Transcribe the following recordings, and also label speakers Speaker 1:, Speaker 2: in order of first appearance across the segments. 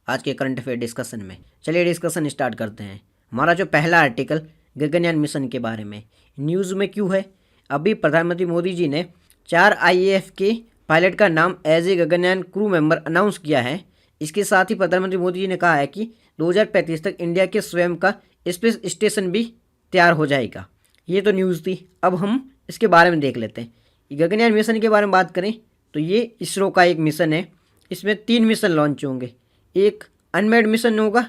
Speaker 1: आज के current affair discussion में। चलिए डिस्कशन स्टार्ट करते हैं। हमारा जो पहला आर्टिकल गगनयान मिशन के बारे में। न्यूज़ में क्यों है? अभी प्रधानमंत्री मोदी जी ने 4 आईएएफ के पायलट का नाम as a Gaganyaan crew member announce किया है। इसके साथ ही प्रधानमंत्री मोदी जी ने कहा है कि 2035 तक इंडिया के स्वयं का स्पेस स्टेशन भी तैयार हो जाएगा। ये तो न्यूज़ थी। अब हम इसके बारे में देख लेते हैं। गगनयान मिशन के बारे में बात करें तो ये इसरो का एक मिशन है। इसमें 3 मिशन लॉन्च होंगे। एक अनमैन्ड मिशन होगा,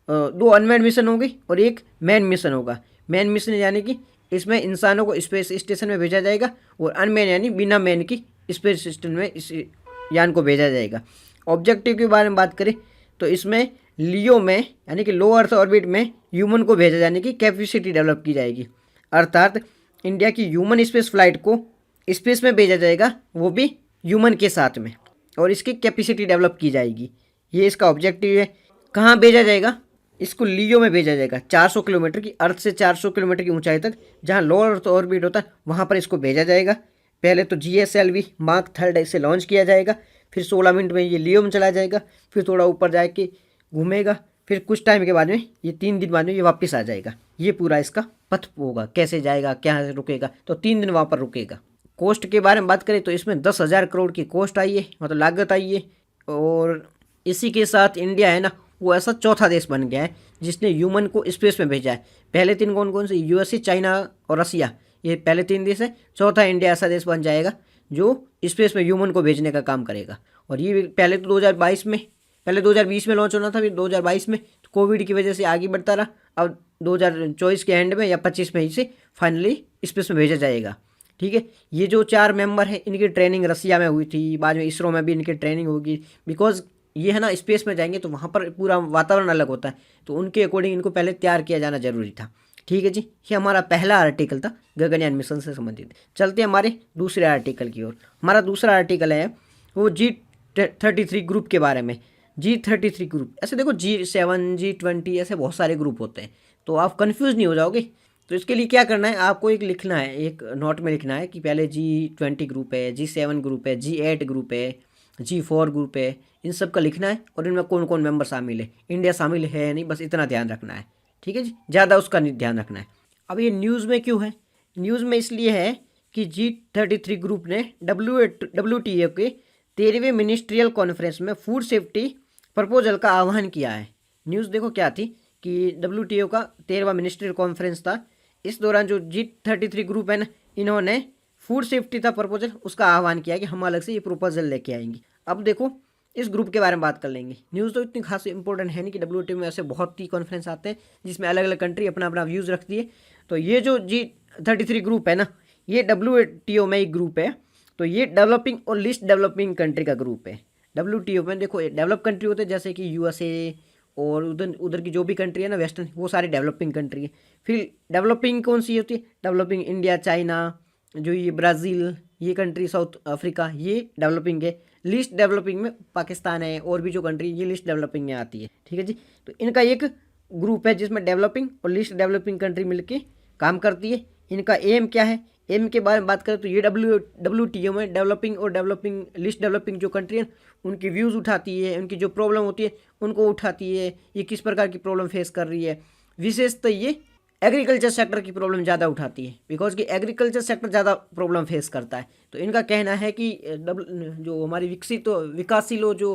Speaker 1: 2 अनमैन्ड मिशन होंगे और एक मैन मिशन होगा। मैन मिशन यानी कि इसमें इंसानों को स्पेस स्टेशन में भेजा जाएगा और अनमैन यानी बिना मैन की स्पेस स्टेशन में इस यान को भेजा जाएगा। ऑब्जेक्टिव के बारे में बात करें तो इसमें लियो में यानी कि लो अर्थ ऑर्बिट में ह्यूमन को भेजा जाने की कैपेसिटी डेवलप की जाएगी। अर्थात इंडिया की ह्यूमन स्पेस फ्लाइट को स्पेस में भेजा जाएगा, वो भी ह्यूमन के साथ में, और इसकी कैपेसिटी डेवलप की जाएगी। ये इसका ऑब्जेक्टिव है। कहाँ भेजा जाएगा? इसको लियो में भेजा जाएगा। 400 किलोमीटर की, अर्थ से 400 किलोमीटर की ऊंचाई तक जहाँ लो अर्थ ऑर्बिट होता है वहाँ पर इसको भेजा जाएगा। पहले तो GSLV मार्क 3 इसे लॉन्च किया जाएगा, फिर 16 मिनट में ये लियो में चला जाएगा, फिर थोड़ा ऊपर जाके घूमेगा, फिर कुछ टाइम के बाद में ये 3 दिन बाद में ये वापस आ जाएगा। ये पूरा इसका पथ होगा, कैसे जाएगा, क्या रुकेगा, तो 3 दिन वहाँ पर रुकेगा। कॉस्ट के बारे में बात करें तो इसमें 10,000 करोड़ की कॉस्ट आई है, मतलब लागत आई है। और इसी के साथ इंडिया है ना, वो ऐसा चौथा देश बन गया है जिसने ह्यूमन को स्पेस में भेजा है। पहले 3 कौन कौन से? USA, चाइना और रसिया, ये पहले 3 देश है। चौथा इंडिया ऐसा देश बन जाएगा जो स्पेस में ह्यूमन को भेजने का काम करेगा। और ये पहले तो 2022 में, पहले 2020 में लॉन्च होना था, फिर 2022 में तो कोविड की वजह से आगे बढ़ता रहा। अब 2024 के एंड में या 25 में इसे फाइनली स्पेस में भेजा जाएगा। ठीक है। ये जो 4 मेंबर हैं इनकी ट्रेनिंग रसिया में हुई थी, बाद में इसरो में भी इनकी ट्रेनिंग होगी। बिकॉज ये है ना, स्पेस में जाएंगे तो वहाँ पर पूरा वातावरण अलग होता है, तो उनके अकॉर्डिंग इनको पहले तैयार किया जाना जरूरी था। ठीक है जी, ये हमारा पहला आर्टिकल था गगनयान मिशन से संबंधित। चलते हैं हमारे दूसरे आर्टिकल की ओर। हमारा दूसरा आर्टिकल है वो G33 ग्रुप के बारे में। G33 ग्रुप, ऐसे देखो G7, G20 ऐसे बहुत सारे ग्रुप होते हैं, तो आप कंफ्यूज नहीं हो जाओगे। तो इसके लिए क्या करना है, आपको एक लिखना है, एक नोट में लिखना है कि पहले G20 ग्रुप है, G7 ग्रुप है, G8 ग्रुप है, G4 ग्रुप है। इन सब का लिखना है और इनमें कौन कौन मेंबर शामिल है, इंडिया शामिल है या नहीं, बस इतना ध्यान रखना है। ठीक है जी, ज़्यादा उसका नहीं ध्यान रखना है। अब ये न्यूज़ में क्यों है? न्यूज़ में इसलिए है कि G33 ग्रुप ने WTO के 13वें मिनिस्ट्रियल कॉन्फ्रेंस में फूड सेफ्टी प्रपोजल का आह्वान किया है। न्यूज़ देखो क्या थी कि WTO का 13वां मिनिस्ट्रियल कॉन्फ्रेंस था। इस दौरान जो G33 ग्रुप है ना, इन्होंने फूड सेफ्टी था प्रपोजल, उसका आह्वान किया कि हम अलग से ये प्रपोजल लेके आएंगे। अब देखो इस ग्रुप के बारे में बात कर लेंगे। न्यूज़ तो इतनी खास इंपॉर्टेंट है नहीं कि WTO में ऐसे बहुत ही कॉन्फ्रेंस आते हैं जिसमें अलग अलग कंट्री अपना अपना व्यूज़ रखती है। तो ये जो G33 ग्रुप है ना, ये WTO में एक ग्रुप है। तो ये डेवलपिंग और लिस्ट डेवलपिंग कंट्री का ग्रुप है। WTO में देखो डेवलप कंट्री होते हैं जैसे कि USA और उधर उधर की जो भी कंट्री है ना वेस्टर्न, वो सारी डेवलपिंग कंट्री है। फिर डेवलपिंग कौन सी होती है? डेवलपिंग इंडिया, चाइना, जो ये ब्राज़ील, ये कंट्री, साउथ अफ्रीका, ये डेवलपिंग है। लिस्ट डेवलपिंग में पाकिस्तान है और भी जो कंट्री, ये लिस्ट डेवलपिंग में आती है। ठीक है जी, तो इनका एक ग्रुप है जिसमें डेवलपिंग और लिस्ट डेवलपिंग कंट्री मिलके काम करती है। इनका एम क्या है? एम के बारे में बात करें तो ये WTO में डेवलपिंग और डेवलपिंग लिस्ट डेवलपिंग जो कंट्री है उनकी व्यूज़ उठाती है, उनकी जो प्रॉब्लम होती है उनको उठाती है, ये किस प्रकार की प्रॉब्लम फेस कर रही है। विशेषतः ये एग्रीकल्चर सेक्टर की प्रॉब्लम ज़्यादा उठाती है, बिकॉज कि एग्रीकल्चर सेक्टर ज़्यादा प्रॉब्लम फेस करता है। तो इनका कहना है कि जो हमारी विकासशील जो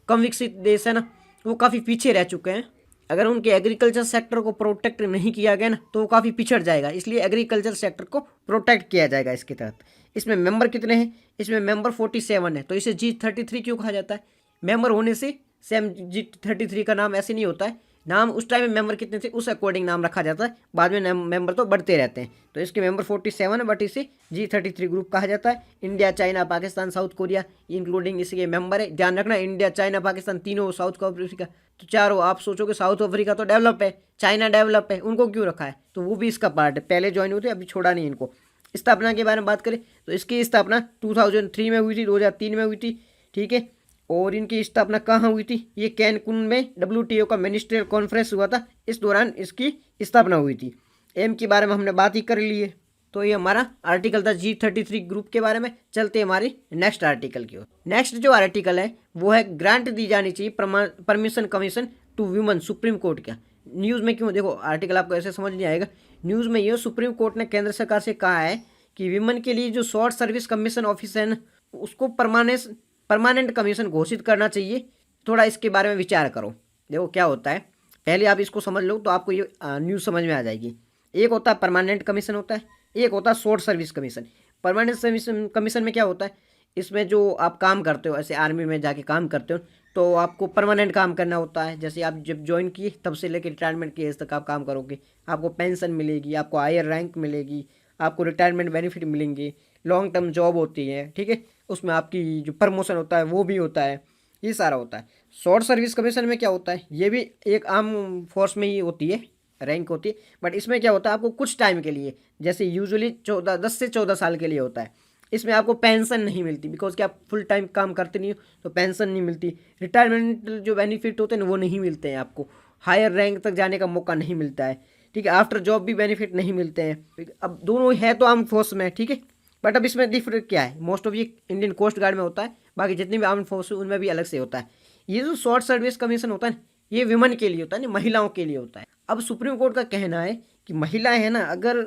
Speaker 1: कम विकसित देश है ना, वो काफ़ी पीछे रह चुके हैं। अगर उनके एग्रीकल्चर सेक्टर को प्रोटेक्ट नहीं किया गया ना तो वो काफ़ी पिछड़ जाएगा, इसलिए एग्रीकल्चर सेक्टर को प्रोटेक्ट किया जाएगा इसके तहत। इसमें मेंबर कितने हैं? इसमें मेंबर 47 है। तो इसे G33 क्यों कहा जाता है? मेंबर होने से सेम G33 का नाम ऐसे नहीं होता है, नाम उस टाइम में मेंबर कितने थे उस अकॉर्डिंग नाम रखा जाता है, बाद में मेंबर तो बढ़ते रहते हैं। तो इसके मेंबर 47 है, बट इसे G33 ग्रुप कहा जाता है। India, China, Pakistan, south Korea including इसके मेंबर है। ध्यान रखना, इंडिया, चाइना, पाकिस्तान तीनों, साउथ अफ्रीका तो चारों। आप सोचोगे साउथ अफ्रीका तो डेवलप है, चाइना डेवलप है, उनको क्यों रखा है? तो वो भी इसका पार्ट है, पहले ज्वाइन हुए थे, अभी छोड़ा नहीं इनको। स्थापना के बारे में बात करें तो इसकी स्थापना 2003 में हुई थी, 2003 में हुई थी। ठीक है, और इनकी स्थापना कहाँ हुई थी? ये कैनकुन में WTO का मिनिस्ट्रियल कॉन्फ्रेंस हुआ था, इस दौरान इसकी स्थापना हुई थी। एम के बारे में हमने बात ही कर ली है। तो ये हमारा आर्टिकल था G33 ग्रुप के बारे में। चलते हैं हमारी नेक्स्ट आर्टिकल की ओर। नेक्स्ट जो आर्टिकल है वो है ग्रांट दी जानी चाहिए permission commission to women supreme court का। न्यूज़ में क्यों, देखो आर्टिकल आपको ऐसे समझ नहीं आएगा। न्यूज़ में ये सुप्रीम कोर्ट ने केंद्र सरकार से कहा है कि विमेन के लिए जो शॉर्ट सर्विस कमीशन ऑफिस है ना, उसको परमानेंट कमीशन घोषित करना चाहिए। थोड़ा इसके बारे में विचार करो। देखो क्या होता है, पहले आप इसको समझ लो तो आपको ये न्यूज़ समझ में आ जाएगी। एक होता है परमानेंट कमीशन होता है, एक होता है short service commission. Permanent service commission में क्या होता है, इसमें जो आप काम करते हो, ऐसे आर्मी में जाके काम करते हो तो आपको परमानेंट काम करना होता है। जैसे आप जब ज्वाइन किए तब से लेकर रिटायरमेंट की एज तक आप काम करोगे, आपको पेंशन मिलेगी, आपको हायर रैंक मिलेगी, आपको रिटायरमेंट बेनिफिट मिलेंगे, लॉन्ग टर्म जॉब होती है, ठीक है, उसमें आपकी जो प्रमोशन होता है वो भी होता है, ये सारा होता है। शॉर्ट सर्विस कमीशन में क्या होता है, ये भी एक आर्म फोर्स में ही होती है, रैंक होती है, बट इसमें क्या होता है आपको कुछ टाइम के लिए, जैसे यूजुअली 10 से 14 साल के लिए होता है। इसमें आपको पेंशन नहीं मिलती, बिकॉज कि आप फुल टाइम काम करते नहीं हो तो पेंशन नहीं मिलती। रिटायरमेंट जो बेनिफिट होते हैं ना वो नहीं मिलते हैं आपको। हायर रैंक तक जाने का मौका नहीं मिलता है, ठीक है। आफ्टर जॉब भी बेनिफिट नहीं मिलते हैं। अब दोनों है तो आर्म फोर्स में, ठीक है, बट अब इसमें डिफरेंट क्या है, मोस्ट ऑफ ये इंडियन कोस्ट गार्ड में होता है, बाकी जितनी भी आर्म फोर्स है उनमें भी अलग से होता है। ये जो शॉर्ट सर्विस कमीशन होता है ये विमेन के लिए होता है ना, महिलाओं के लिए होता है। अब सुप्रीम कोर्ट का कहना है कि महिलाएं हैं ना, अगर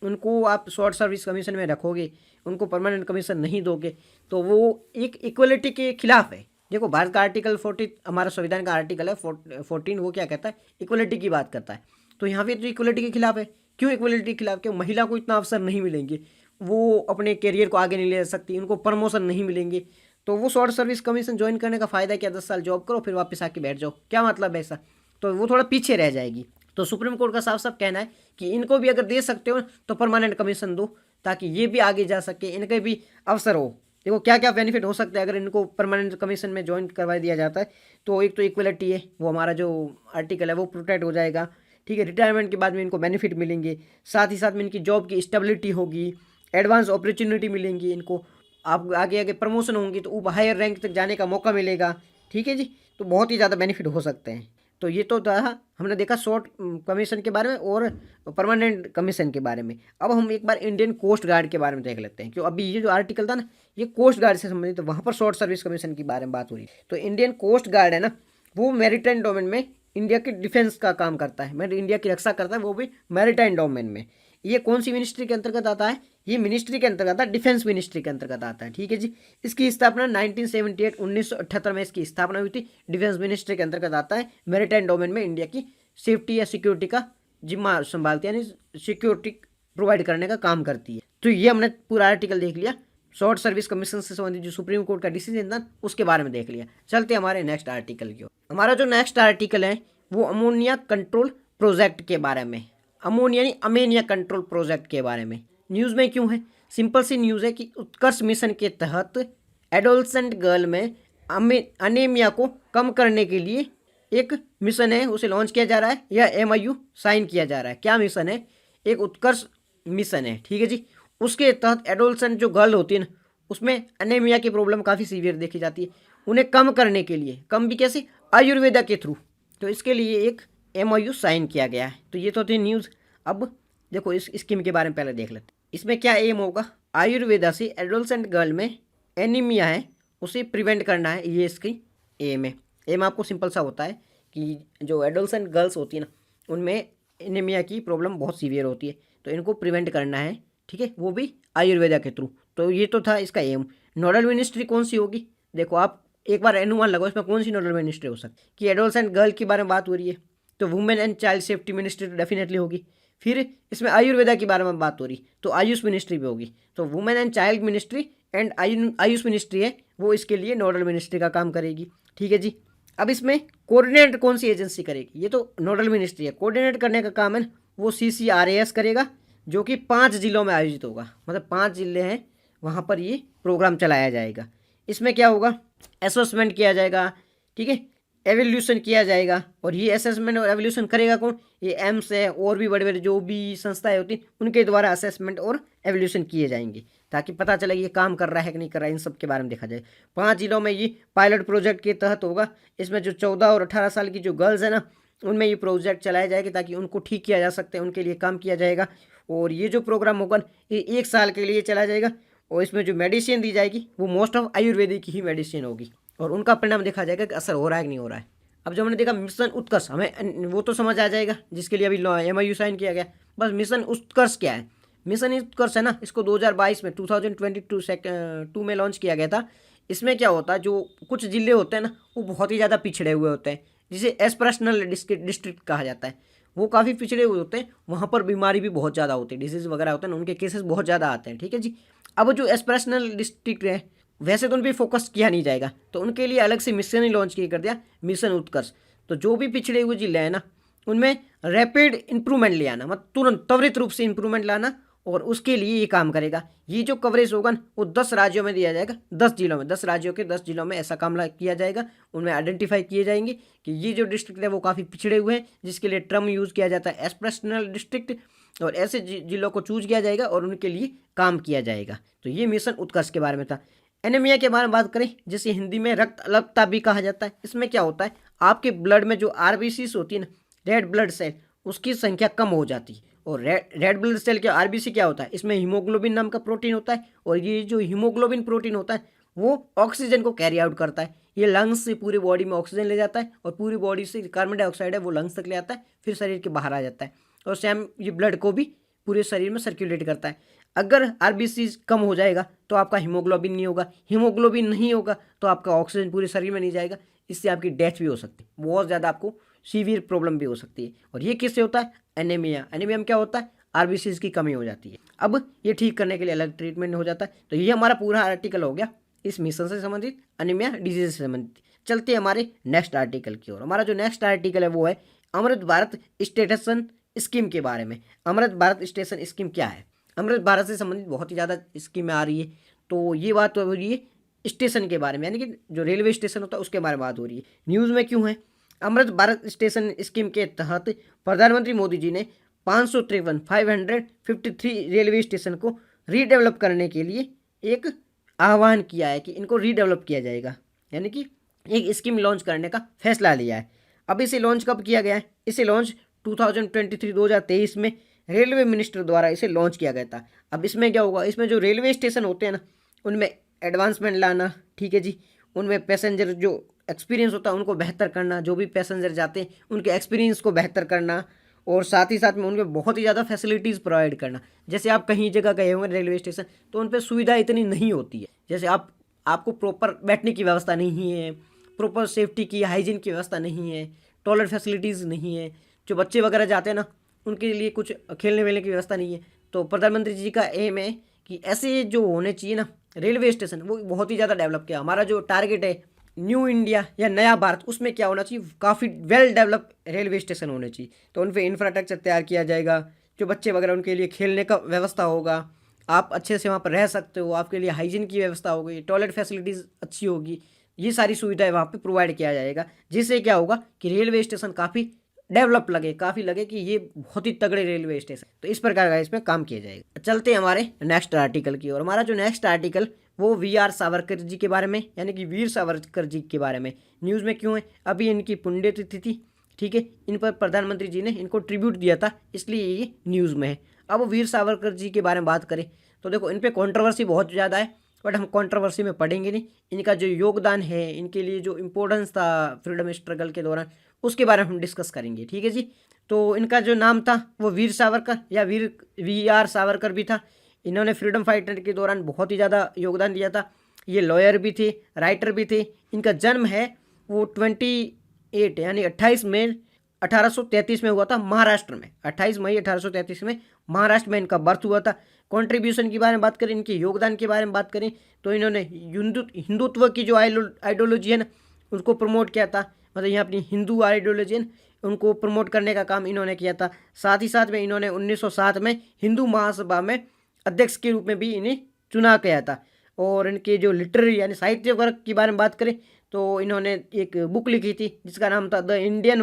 Speaker 1: उनको आप शॉर्ट सर्विस कमीशन में रखोगे, उनको परमानेंट कमीशन नहीं दोगे तो वो एक इक्वलिटी के खिलाफ है। देखो भारत का आर्टिकल 40 हमारा संविधान का आर्टिकल है 14, वो क्या कहता है, इक्वलिटी की बात करता है। तो यहाँ पे तो इक्वलिटी के खिलाफ है। क्यों इक्वलिटी के खिलाफ, क्यों महिला को इतना अवसर नहीं मिलेंगे, वो अपने करियर को आगे नहीं ले सकती, उनको प्रमोशन नहीं मिलेंगे। तो वो शॉर्ट सर्विस कमीशन ज्वाइन करने का फ़ायदा क्या, 10 साल जॉब करो फिर वापस आके बैठ जाओ, क्या मतलब है ऐसा, तो वो थोड़ा पीछे रह जाएगी। तो सुप्रीम कोर्ट का साफ साफ कहना है कि इनको भी अगर दे सकते हो तो परमानेंट कमीशन दो, ताकि ये भी आगे जा सके, इनके भी अवसर हो। देखो क्या क्या बेनिफिट हो सकते हैं अगर इनको परमानेंट कमीशन में ज्वाइन करवा दिया जाता है। तो एक तो इक्वलिटी है, वो हमारा जो आर्टिकल है वो प्रोटेक्ट हो जाएगा, ठीक है। रिटायरमेंट के बाद में इनको बेनिफिट मिलेंगे, साथ ही साथ में इनकी जॉब की स्टेबिलिटी होगी, एडवांस अपॉर्चुनिटी मिलेंगी इनको, आप आगे आगे प्रमोशन होंगी तो ऊपर हायर रैंक तक जाने का मौका मिलेगा, ठीक है जी। तो बहुत ही ज़्यादा बेनिफिट हो सकते हैं। तो ये तो था, हमने देखा शॉर्ट कमीशन के बारे में और परमानेंट कमीशन के बारे में। अब हम एक बार इंडियन कोस्ट गार्ड के बारे में देख लेते हैं, क्यों अभी ये जो आर्टिकल था ना ये कोस्ट गार्ड से संबंधित, तो वहाँ पर शॉर्ट सर्विस कमीशन के बारे में बात हो रही है। तो इंडियन कोस्ट गार्ड है ना, वो मैरीटाइम डोमेन में इंडिया के डिफेंस का काम करता है, मैं इंडिया की रक्षा करता है, वो भी मैरीटाइम डोमेन में। ये कौन सी मिनिस्ट्री के अंतर्गत आता है, ये मिनिस्ट्री के अंतर्गत आता है, डिफेंस मिनिस्ट्री के अंतर्गत आता है, ठीक है जी। इसकी स्थापना 1978 1978 में इसकी स्थापना हुई थी। डिफेंस मिनिस्ट्री के अंतर्गत आता है, मैरीटाइम डोमेन में इंडिया की सेफ्टी या सिक्योरिटी का जिम्मा संभालती है, यानी सिक्योरिटी प्रोवाइड करने का काम करती है। तो ये हमने पूरा आर्टिकल देख लिया, शॉर्ट सर्विस कमीशन से संबंधित जो सुप्रीम कोर्ट का डिसीजन था उसके बारे में देख लिया। चलते हमारे नेक्स्ट आर्टिकल की ओर। हमारा जो नेक्स्ट आर्टिकल है वो अमोनिया कंट्रोल प्रोजेक्ट के बारे में, अमोनिया कंट्रोल प्रोजेक्ट के बारे में। न्यूज़ में क्यों है, सिंपल सी न्यूज़ है कि उत्कर्ष मिशन के तहत एडोलसेंट गर्ल में अनीमिया को कम करने के लिए एक मिशन है, उसे लॉन्च किया जा रहा है या MOU साइन किया जा रहा है। क्या मिशन है, एक उत्कर्ष मिशन है, ठीक है जी। उसके तहत एडोलसेंट जो गर्ल होती है ना, उसमें अनीमिया की प्रॉब्लम काफ़ी सीवियर देखी जाती है, उन्हें कम करने के लिए, कम भी कैसे, आयुर्वेदा के थ्रू। तो इसके लिए एक MOU साइन किया गया है। तो ये तो थी न्यूज़। अब देखो इस स्कीम के बारे में पहले देख लेते हैं। इसमें क्या एम होगा, आयुर्वेदा से एडोलसेंट गर्ल में एनीमिया है उसे प्रिवेंट करना है, ये इसकी एम है। एम आपको सिंपल सा होता है कि जो एडोलसेंट गर्ल्स होती है ना, उनमें एनीमिया की प्रॉब्लम बहुत सीवियर होती है, तो इनको प्रिवेंट करना है, ठीक है, वो भी आयुर्वेदा के थ्रू। तो ये तो था इसका एम। नोडल मिनिस्ट्री कौन सी होगी, देखो आप एक बार अनुमान लगाओ इसमें कौन सी नोडल मिनिस्ट्री हो सकती है। कि एडोलसेंट गर्ल के बारे में बात हो रही है तो women and child safety ministry तो डेफिनेटली होगी। फिर इसमें आयुर्वेदा के बारे में बात हो रही तो आयुष मिनिस्ट्री भी होगी। तो women and child ministry and Ayush ministry है वो इसके लिए नोडल मिनिस्ट्री का काम करेगी, ठीक है जी। अब इसमें कोऑर्डिनेट कौन सी एजेंसी करेगी, ये तो नोडल मिनिस्ट्री है, कोऑर्डिनेट करने का काम है वो CCRAS करेगा, जो कि 5 जिलों में आयोजित होगा, मतलब 5 जिले हैं वहाँ पर ये प्रोग्राम चलाया जाएगा। इसमें क्या होगा, असेसमेंट किया जाएगा, ठीक है, एवोल्यूशन किया जाएगा। और ये असेसमेंट और एवोल्यूशन करेगा कौन, ये एम्स है और भी बड़े बड़े जो भी संस्थाएं होती उनके द्वारा असेसमेंट और एवोल्यूशन किए जाएंगे, ताकि पता चले ये काम कर रहा है कि नहीं कर रहा है, इन सब के बारे में देखा जाए। 5 जिलों में ये पायलट प्रोजेक्ट के तहत होगा। इसमें जो 14 और 18 साल की जो गर्ल्स है ना, उनमें ये प्रोजेक्ट चलाए जाएंगे ताकि उनको ठीक किया जा सकते हैं, उनके लिए काम किया जाएगा। और ये जो प्रोग्राम होगा ये 1 साल के लिए चला जाएगा और इसमें जो मेडिसिन दी जाएगी वो most of Ayurvedic he medicine होगी और उनका परिणाम देखा जाएगा कि असर हो रहा है कि नहीं हो रहा है। अब जब हमने देखा मिशन उत्कर्ष, हमें वो तो समझ आ जाएगा जिसके लिए अभी MOU साइन किया गया। बस मिशन उत्कर्ष क्या है? मिशन उत्कर्ष है ना, इसको 2022 में 2022 में लॉन्च किया गया था। इसमें क्या होता है, जो कुछ जिले होते हैं ना वो बहुत ही ज़्यादा पिछड़े हुए होते हैं, जिसे एस्पिरेशनल डिस्ट्रिक्ट कहा जाता है। वो काफ़ी पिछड़े हुए होते हैं, वहाँ पर बीमारी भी बहुत ज़्यादा होती है, डिजीज़ वगैरह होते हैं ना, उनके केसेस बहुत ज़्यादा आते हैं। ठीक है जी। अब जो एस्पिरेशनल डिस्ट्रिक्ट है वैसे तो उन पर फोकस किया नहीं जाएगा, तो उनके लिए अलग से मिशन ही लॉन्च किया कर दिया, मिशन उत्कर्ष। तो जो भी पिछड़े हुए जिले हैं ना उनमें रैपिड इंप्रूवमेंट ले आना, मतलब तुरंत त्वरित रूप से इंप्रूवमेंट लाना, और उसके लिए ये काम करेगा। ये जो कवरेज होगा ना वो 10 राज्यों में दिया जाएगा, 10 जिलों में, 10 राज्यों के 10 जिलों में ऐसा काम किया जाएगा। उनमें आइडेंटिफाई किए जाएंगे कि ये जो डिस्ट्रिक्ट है वो काफ़ी पिछड़े हुए हैं, जिसके लिए टर्म यूज़ किया जाता है एस्पिरेशनल डिस्ट्रिक्ट, और ऐसे जिलों को चूज किया जाएगा और उनके लिए काम किया जाएगा। तो ये मिशन उत्कर्ष के बारे में था। एनीमिया के बारे में बात करें, जिसे हिंदी में रक्त अल्पता भी कहा जाता है। इसमें क्या होता है, आपके ब्लड में जो RBCs होती है ना, रेड ब्लड सेल, उसकी संख्या कम हो जाती है। और रेड ब्लड सेल के RBC क्या होता है, इसमें हीमोग्लोबिन नाम का प्रोटीन होता है, और ये जो हीमोग्लोबिन प्रोटीन होता है वो ऑक्सीजन को कैरी आउट करता है। ये लंग्स से पूरी बॉडी में ऑक्सीजन ले जाता है और पूरी बॉडी से कार्बन डाइऑक्साइड है वो लंग्स तक ले आता है, फिर शरीर के बाहर आ जाता है, और सेम ये ब्लड को भी पूरे शरीर में सर्कुलेट करता है। अगर RBC कम हो जाएगा तो आपका हीमोग्लोबिन नहीं होगा, हीमोग्लोबिन नहीं होगा तो आपका ऑक्सीजन पूरे शरीर में नहीं जाएगा, इससे आपकी डेथ भी हो सकती है, बहुत ज़्यादा आपको सीवियर प्रॉब्लम भी हो सकती है। और ये किससे होता है? एनीमिया। एनीमिया में क्या होता है, RBCs की कमी हो जाती है। अब ये ठीक करने के लिए अलग ट्रीटमेंट हो जाता है। तो ये हमारा पूरा आर्टिकल हो गया इस मिशन से संबंधित, एनीमिया डिजीज से संबंधित। चलते हैं हमारे नेक्स्ट आर्टिकल की ओर। हमारा जो नेक्स्ट आर्टिकल है वो है अमृत भारत स्टेशन स्कीम के बारे में। अमृत भारत स्टेशन स्कीम क्या है? अमृत भारत से संबंधित बहुत ही ज़्यादा स्कीमें आ रही है। तो ये बात तो हो रही है स्टेशन के बारे में, यानी कि जो रेलवे स्टेशन होता है उसके बारे में बात हो रही है। न्यूज़ में क्यों है? अमृत भारत स्टेशन स्कीम के तहत प्रधानमंत्री मोदी जी ने 553 रेलवे स्टेशन को रीडेवलप करने के लिए एक आह्वान किया है कि इनको रीडेवलप किया जाएगा, यानी कि एक स्कीम लॉन्च करने का फैसला लिया है। अब इसे लॉन्च कब किया गया है? इसे लॉन्च 2023 में रेलवे मिनिस्टर द्वारा इसे लॉन्च किया गया था। अब इसमें क्या होगा, इसमें जो रेलवे स्टेशन होते हैं ना उनमें एडवांसमेंट लाना, ठीक है जी, उनमें पैसेंजर जो एक्सपीरियंस होता है उनको बेहतर करना, जो भी पैसेंजर जाते हैं उनके एक्सपीरियंस को बेहतर करना, और साथ ही साथ में उनके बहुत ही ज़्यादा फैसिलिटीज़ प्रोवाइड करना। जैसे आप कहीं जगह गए होंगे रेलवे स्टेशन तो उन पर सुविधा इतनी नहीं होती है, जैसे आपको प्रॉपर बैठने की व्यवस्था नहीं है, प्रॉपर सेफ्टी की हाइजीन की व्यवस्था नहीं है, टॉयलेट फैसिलिटीज़ नहीं है, जो बच्चे वगैरह जाते हैं ना उनके लिए कुछ खेलने वेलने की व्यवस्था नहीं है। तो प्रधानमंत्री जी का एम है कि ऐसे जो होने चाहिए ना रेलवे स्टेशन वो बहुत ही ज़्यादा डेवलप किया। हमारा जो टारगेट है न्यू इंडिया या नया भारत, उसमें क्या होना चाहिए, काफ़ी वेल डेवलप रेलवे स्टेशन होने चाहिए। तो उन पर इंफ्रास्ट्रक्चर तैयार किया जाएगा, जो बच्चे वगैरह उनके लिए खेलने का व्यवस्था होगा, आप अच्छे से वहाँ पर रह सकते हो, आपके लिए हाइजीन की व्यवस्था होगी, टॉयलेट फैसिलिटीज़ अच्छी होगी, ये सारी सुविधाएं वहाँ पे प्रोवाइड किया जाएगा, जिससे क्या होगा कि रेलवे स्टेशन काफ़ी डेवलप लगे, काफ़ी लगे कि ये बहुत ही तगड़े रेलवे स्टेशन। तो इस प्रकार का इसमें काम किया जाएगा। चलते हैं हमारे नेक्स्ट आर्टिकल की ओर। हमारा जो नेक्स्ट आर्टिकल वो VR सावरकर जी के बारे में, यानी कि वीर सावरकर जी के बारे में। न्यूज़ में क्यों है? अभी इनकी पुण्यतिथि थी, ठीक है, इन पर प्रधानमंत्री जी ने इनको ट्रिब्यूट दिया था, इसलिए ये न्यूज़ में है। अब वीर सावरकर जी के बारे में बात करें तो देखो इन पर कॉन्ट्रोवर्सी बहुत ज़्यादा है, बट हम कंट्रोवर्सी में पढ़ेंगे नहीं। इनका जो योगदान है, इनके लिए जो इम्पोर्टेंस था फ्रीडम स्ट्रगल के दौरान, उसके बारे में हम डिस्कस करेंगे, ठीक है जी। तो इनका जो नाम था वो वीर सावरकर या VR सावरकर भी था। इन्होंने फ्रीडम फाइटर के दौरान बहुत ही ज़्यादा योगदान दिया था। ये लॉयर भी थे, राइटर भी थे। इनका जन्म है वो 28 यानी 28 मई 1833 में हुआ था महाराष्ट्र में। 28 मई 1833 में महाराष्ट्र में इनका बर्थ हुआ था। कंट्रीब्यूशन के बारे में बात करें, इनके योगदान के बारे में बात करें तो इन्होंने हिंदुत्व की जो आइडियोलॉजी है ना उसको प्रमोट किया था, मतलब यहाँ अपनी हिंदू आइडियोलॉजी है उनको प्रमोट करने का काम इन्होंने किया था। साथ ही साथ में इन्होंने 1907 में हिंदू महासभा में अध्यक्ष के रूप में भी इन्हें चुना गया था। और इनके जो लिटरेरी यानी साहित्य वर्क की बारे में बात करें तो इन्होंने एक बुक लिखी थी जिसका नाम था the Indian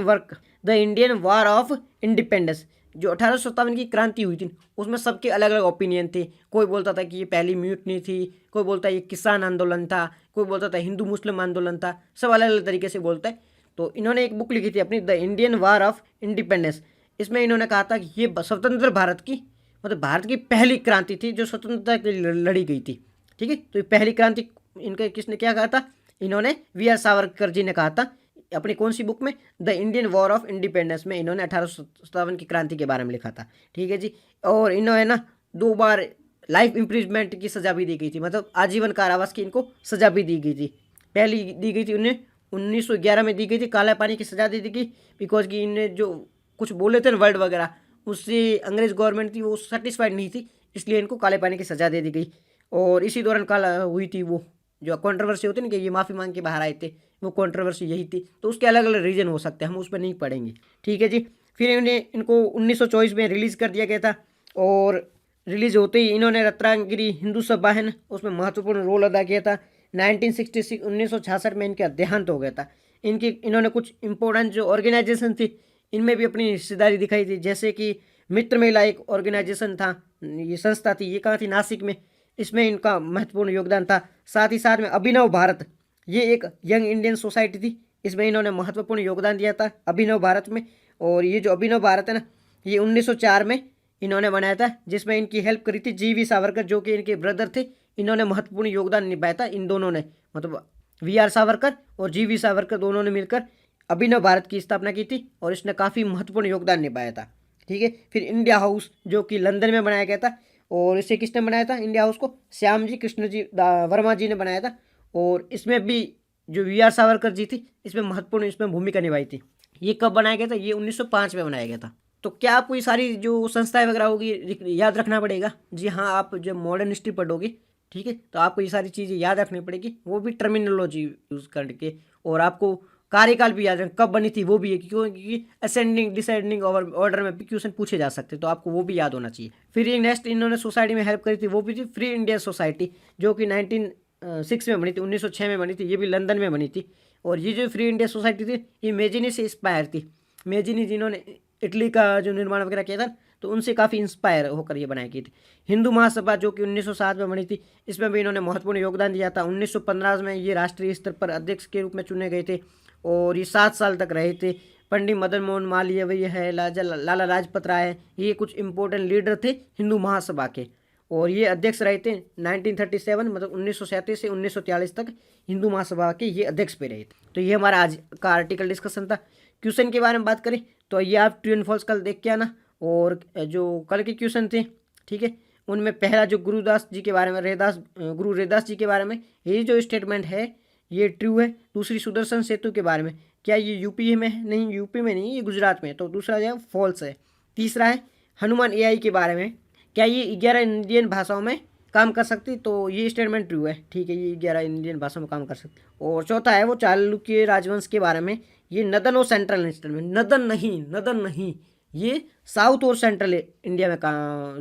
Speaker 1: war of independence. जो 1857 की क्रांति हुई थी उसमें सबके अलग अलग ओपिनियन थे। कोई बोलता था कि ये पहली म्यूटनी थी, कोई बोलता है ये किसान आंदोलन था, कोई बोलता था हिंदू मुस्लिम आंदोलन था, सब अलग अलग तरीके से बोलता है। तो इन्होंने एक बुक लिखी थी अपनी, the Indian war of independence. इसमें इन्होंने कहा था कि ये स्वतंत्र भारत की, मतलब भारत की पहली क्रांति थी जो स्वतंत्रता के लिए लड़ी गई थी। ठीक है, तो ये पहली क्रांति इनके किसने क्या कहा था, इन्होंने वी आर सावरकर जी ने कहा था अपनी कौन सी बुक में, the Indian war of independence में इन्होंने 1857 की क्रांति के बारे में लिखा था। ठीक है जी। और इन्होंने ना 2 बार लाइफ इम्प्रिजमेंट की सज़ा भी दी गई थी, मतलब आजीवन कारावास की इनको सज़ा भी दी गई थी। पहली दी गई थी उन्हें 1911 में दी गई थी, काला पानी की सज़ा दे दी गई, बिकॉज कि इन्हें जो कुछ बोले थे ना वर्ड वगैरह, उससे अंग्रेज गवर्नमेंट थी वो सेटिस्फाइड नहीं थी, इसलिए इनको काले पानी की सज़ा दे दी गई। और इसी दौरान काला हुई थी वो जो कंट्रोवर्सी होती है ना कि ये माफ़ी मांग के बाहर आए थे, वो कंट्रोवर्सी यही थी। तो उसके अलग अलग रीजन हो सकते हैं, हम उस पर नहीं पढ़ेंगे। ठीक है जी। फिर इनको 1924 में रिलीज़ कर दिया गया था, और रिलीज होते ही इन्होंने रत्नागिरी हिंदू सभा है ना उसमें महत्वपूर्ण रोल अदा किया था। 1966 में इनका देहांत हो गया था। इन्होंने कुछ इंपॉर्टेंट जो ऑर्गेनाइजेशन थी इनमें भी अपनी हिस्सेदारी दिखाई थी, जैसे कि मित्र मेला एक ऑर्गेनाइजेशन था, ये संस्था थी, ये कहाँ थी, नासिक में, इसमें इनका महत्वपूर्ण योगदान था। साथ ही साथ में अभिनव भारत, ये एक यंग इंडियन सोसाइटी थी, इसमें इन्होंने महत्वपूर्ण योगदान दिया था अभिनव भारत में। और ये जो अभिनव भारत है ना, ये 1904 में इन्होंने बनाया था, जिसमें इनकी हेल्प करी थी जीवी सावरकर, जो कि इनके ब्रदर थे। इन्होंने महत्वपूर्ण योगदान निभाया था, इन दोनों ने, मतलब वी आर सावरकर और जीवी सावरकर दोनों ने मिलकर अभिनव भारत की स्थापना की थी, और इसने काफ़ी महत्वपूर्ण योगदान निभाया था। ठीक है। फिर इंडिया हाउस जो कि लंदन में बनाया गया था, और इसे किसने बनाया था, इंडिया हाउस को श्याम जी कृष्ण जी वर्मा जी ने बनाया था। और इसमें भी जो वी आर सावरकर जी थी इसमें महत्वपूर्ण इसमें भूमिका निभाई थी। ये कब बनाया गया था, ये 1905 में बनाया गया था। तो क्या आपको ये सारी जो संस्थाएं वगैरह होगी याद रखना पड़ेगा? जी हाँ, आप जब मॉडर्न हिस्ट्री पढ़ोगे, ठीक है, तो आपको ये सारी चीज़ें याद रखनी पड़ेगी, वो भी टर्मिनोलॉजी यूज़ करके। और आपको कार्यकाल भी याद रखना, कब बनी थी वो भी है, क्योंकि असेंडिंग डिसेंडिंग ऑर्डर में भी क्वेश्चन पूछे जा सकते, तो आपको वो भी याद होना चाहिए। फिर ये नेक्स्ट इन्होंने सोसाइटी में हेल्प करी थी, वो भी थी फ्री इंडिया सोसाइटी, जो कि 1906 में बनी थी, 1906 में बनी थी, ये भी लंदन में बनी थी। और ये जो फ्री इंडिया सोसाइटी थी ये मेजिनी से इंस्पायर थी। मेजिनी जिन्होंने इटली का जो निर्माण वगैरह किया था, तो उनसे काफ़ी इंस्पायर होकर ये बनाई गई थी। हिंदू महासभा जो कि 1907 में बनी थी, इसमें भी इन्होंने महत्वपूर्ण योगदान दिया था। 1915 में ये राष्ट्रीय स्तर पर अध्यक्ष के रूप में चुने गए थे, और ये 7 साल तक रहे थे। पंडित मदन मोहन मालवीय है, लाला लाजपत राय है, ये कुछ इंपॉर्टेंट लीडर थे हिंदू महासभा के, और ये अध्यक्ष रहे थे 1937, मतलब 1937 से 1943 तक हिंदू महासभा के ये अध्यक्ष पे रहे थे। तो ये हमारा आज का आर्टिकल डिस्कशन था। क्वेश्चन के बारे में बात करें तो ये आप ट्रू एंड फॉल्स कल देख के आना, और जो कल के क्वेश्चन थे, ठीक है, उनमें पहला जो गुरुदास जी के बारे में, गुरु रैदास जी के बारे में, ये जो स्टेटमेंट है ये ट्रू है। दूसरी सुदर्शन सेतु के बारे में, क्या ये यूपी में है? नहीं, यूपी में नहीं, ये गुजरात में है, तो दूसरा जो है फॉल्स है। तीसरा है हनुमान एआई के बारे में, क्या ये 11 इंडियन भाषाओं में काम कर सकती, तो ये स्टेटमेंट ट्रू है। ठीक है, ये 11 इंडियन भाषाओं में काम कर सकती। और चौथा है वो चालुक्य राजवंश के बारे में, ये नदन और सेंट्रल में, नदन नहीं, ये साउथ और सेंट्रल इंडिया में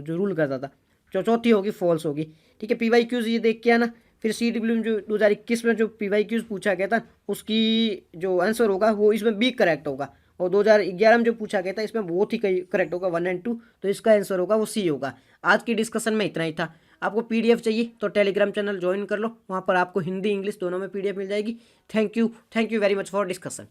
Speaker 1: जो रूल करता था। चौथी होगी फॉल्स होगी। ठीक है, PYQs ये देख के आना। फिर CW में जो 2021 में जो PYQs पूछा गया था, उसकी जो आंसर होगा वो इसमें बी करेक्ट होगा, और 2011 में जो पूछा गया था इसमें बहुत ही करेक्ट होगा, 1 और 2, तो इसका आंसर होगा वो सी होगा। आज की डिस्कशन में इतना ही था। आपको PDF चाहिए तो टेलीग्राम चैनल ज्वाइन कर लो, वहाँ पर आपको हिंदी इंग्लिश दोनों में PDF मिल जाएगी। Thank you very much for discussion.